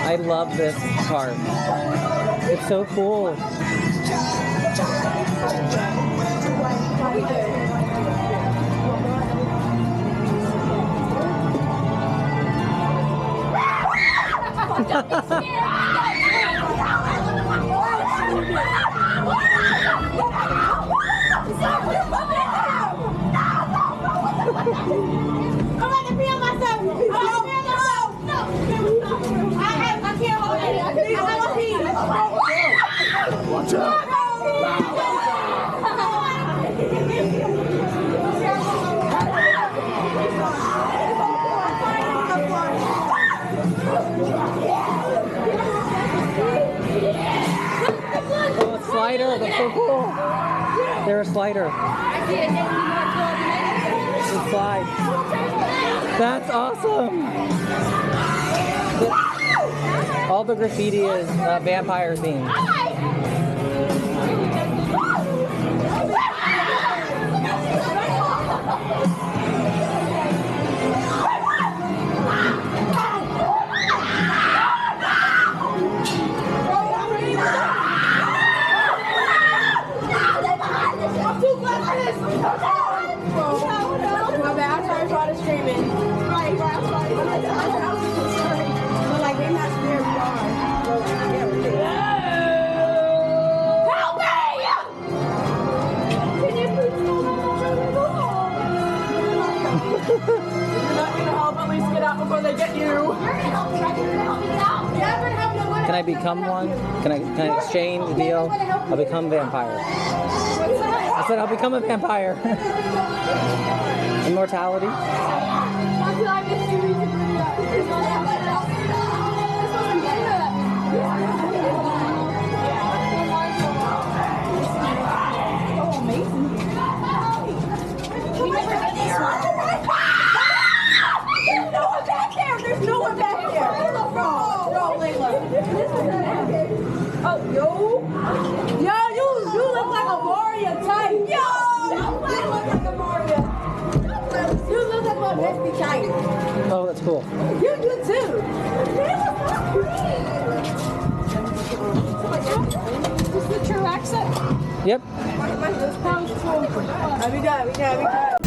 I love this part. It's so cool. Watch out! Oh, a slider, that's so cool. They're a slider. It's a slide. That's awesome. All the graffiti is vampire themed. Can I become one? Can I exchange the deal? I'll become vampire. I said I'll become a vampire. Immortality. Oh, yo, you look like a Mario type. Yo, you look like a Mario. You look like my bestie type. Oh, that's cool. You do too. Is this your accent? Yep. We got.